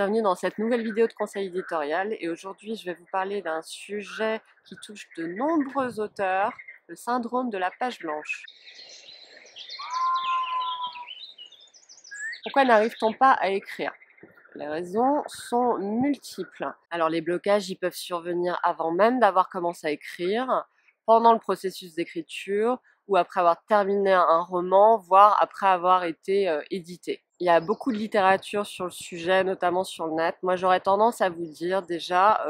Bienvenue dans cette nouvelle vidéo de conseil éditorial et aujourd'hui je vais vous parler d'un sujet qui touche de nombreux auteurs, le syndrome de la page blanche. Pourquoi n'arrive-t-on pas à écrire? Les raisons sont multiples. Alors les blocages ils peuvent survenir avant même d'avoir commencé à écrire, pendant le processus d'écriture ou après avoir terminé un roman, voire après avoir été édité. Il y a beaucoup de littérature sur le sujet, notamment sur le net. Moi, j'aurais tendance à vous dire déjà,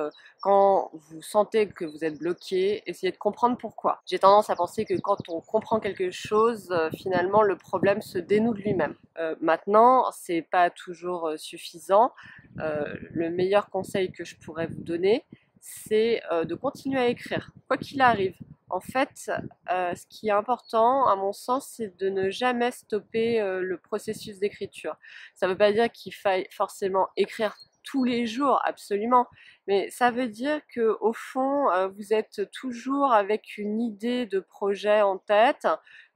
quand vous sentez que vous êtes bloqué, essayez de comprendre pourquoi. J'ai tendance à penser que quand on comprend quelque chose, finalement, le problème se dénoue de lui-même. Maintenant, c'est pas toujours suffisant. Le meilleur conseil que je pourrais vous donner, c'est de continuer à écrire, quoi qu'il arrive. En fait, ce qui est important, à mon sens, c'est de ne jamais stopper le processus d'écriture. Ça ne veut pas dire qu'il faille forcément écrire tous les jours, absolument, mais ça veut dire que au fond, vous êtes toujours avec une idée de projet en tête,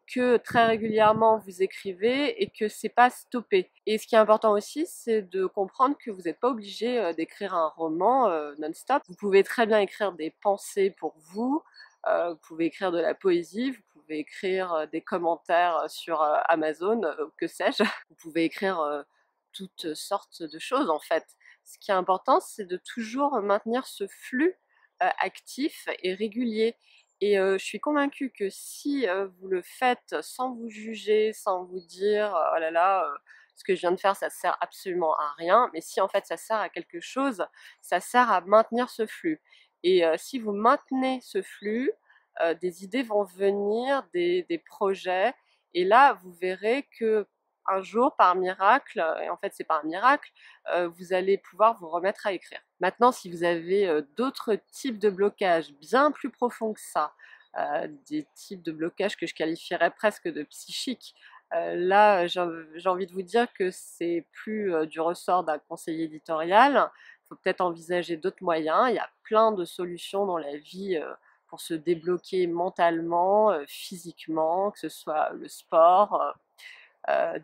que très régulièrement vous écrivez et que c'est pas stoppé. Et ce qui est important aussi, c'est de comprendre que vous n'êtes pas obligé d'écrire un roman non-stop. Vous pouvez très bien écrire des pensées pour vous. Vous pouvez écrire de la poésie, vous pouvez écrire des commentaires sur Amazon, que sais-je. Vous pouvez écrire toutes sortes de choses en fait. Ce qui est important, c'est de toujours maintenir ce flux actif et régulier. Et je suis convaincue que si vous le faites sans vous juger, sans vous dire oh là là, ce que je viens de faire, ça sert absolument à rien, mais si en fait ça sert à quelque chose, ça sert à maintenir ce flux. Et si vous maintenez ce flux, des idées vont venir, des projets, et là vous verrez que un jour, par miracle, et en fait c'est pas un miracle, vous allez pouvoir vous remettre à écrire. Maintenant, si vous avez d'autres types de blocages bien plus profonds que ça, des types de blocages que je qualifierais presque de psychiques, là j'ai envie de vous dire que c'est plus du ressort d'un conseiller éditorial. Il faut peut-être envisager d'autres moyens. Il y a plein de solutions dans la vie pour se débloquer mentalement, physiquement, que ce soit le sport,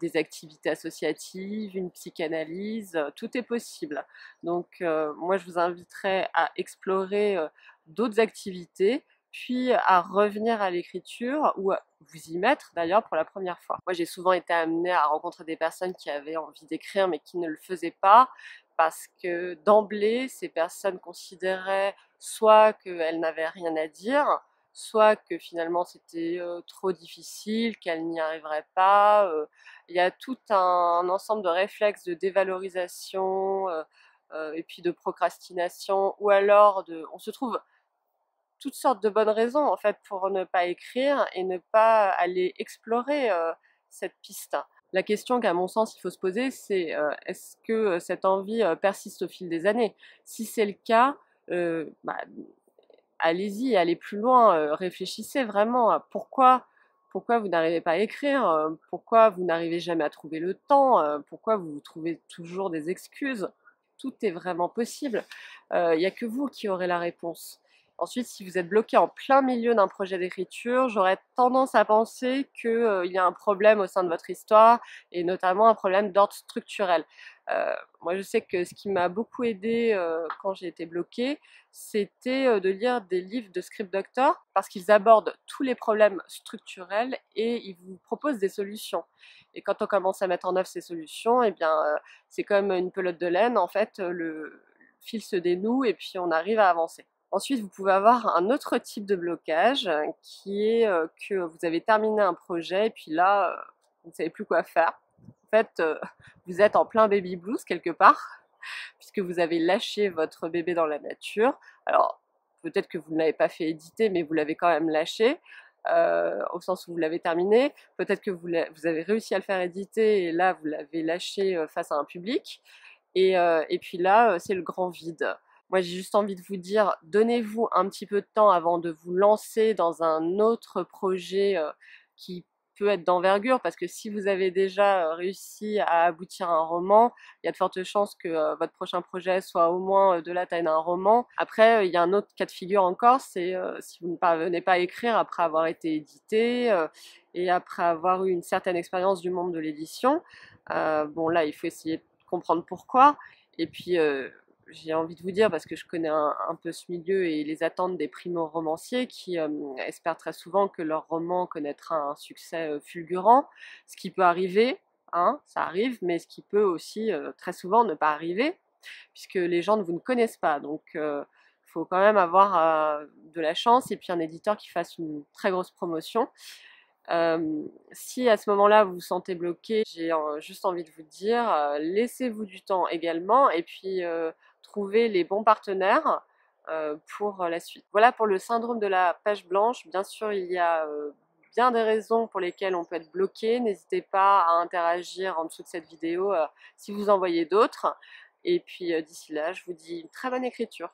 des activités associatives, une psychanalyse, tout est possible. Donc moi je vous inviterais à explorer d'autres activités, puis à revenir à l'écriture ou à vous y mettre d'ailleurs pour la première fois. Moi j'ai souvent été amenée à rencontrer des personnes qui avaient envie d'écrire mais qui ne le faisaient pas parce que d'emblée ces personnes considéraient soit qu'elles n'avaient rien à dire, soit que finalement c'était trop difficile, qu'elles n'y arriveraient pas. Il y a tout un ensemble de réflexes de dévalorisation et puis de procrastination, ou alors on se trouve toutes sortes de bonnes raisons en fait pour ne pas écrire et ne pas aller explorer cette piste. La question qu'à mon sens il faut se poser, c'est est-ce que cette envie persiste au fil des années? Si c'est le cas, bah, allez-y, allez plus loin, réfléchissez vraiment à pourquoi vous n'arrivez pas à écrire, pourquoi vous n'arrivez jamais à trouver le temps, pourquoi vous trouvez toujours des excuses. Tout est vraiment possible. Il n'y a que vous qui aurez la réponse. Ensuite, si vous êtes bloqué en plein milieu d'un projet d'écriture, j'aurais tendance à penser qu'il y a un problème au sein de votre histoire, et notamment un problème d'ordre structurel. Moi, je sais que ce qui m'a beaucoup aidé quand j'ai été bloquée, c'était de lire des livres de script doctor, parce qu'ils abordent tous les problèmes structurels et ils vous proposent des solutions. Et quand on commence à mettre en œuvre ces solutions, eh bien, c'est comme une pelote de laine, en fait, le fil se dénoue et puis on arrive à avancer. Ensuite, vous pouvez avoir un autre type de blocage qui est que vous avez terminé un projet et puis là, vous ne savez plus quoi faire. En fait, vous êtes en plein baby blues quelque part, puisque vous avez lâché votre bébé dans la nature. Alors, peut-être que vous ne l'avez pas fait éditer, mais vous l'avez quand même lâché, au sens où vous l'avez terminé. Peut-être que vous avez réussi à le faire éditer et là, vous l'avez lâché face à un public. Et puis là, c'est le grand vide. Moi, j'ai juste envie de vous dire, donnez-vous un petit peu de temps avant de vous lancer dans un autre projet qui peut être d'envergure, parce que si vous avez déjà réussi à aboutir à un roman, il y a de fortes chances que votre prochain projet soit au moins de la taille d'un roman. Après, il y a un autre cas de figure encore, c'est si vous ne parvenez pas à écrire après avoir été édité et après avoir eu une certaine expérience du monde de l'édition. Bon, là, il faut essayer de comprendre pourquoi. Et puis, j'ai envie de vous dire, parce que je connais un peu ce milieu et les attentes des primo-romanciers qui espèrent très souvent que leur roman connaîtra un succès fulgurant, ce qui peut arriver, hein, ça arrive, mais ce qui peut aussi très souvent ne pas arriver, puisque les gens ne vous ne connaissent pas. Donc, il faut quand même avoir de la chance et puis un éditeur qui fasse une très grosse promotion. Si à ce moment-là vous vous sentez bloqué, j'ai juste envie de vous dire, laissez-vous du temps également et puis trouvez les bons partenaires pour la suite. Voilà pour le syndrome de la page blanche. Bien sûr, il y a bien des raisons pour lesquelles on peut être bloqué. N'hésitez pas à interagir en dessous de cette vidéo si vous en voyez d'autres. Et puis d'ici là, je vous dis une très bonne écriture.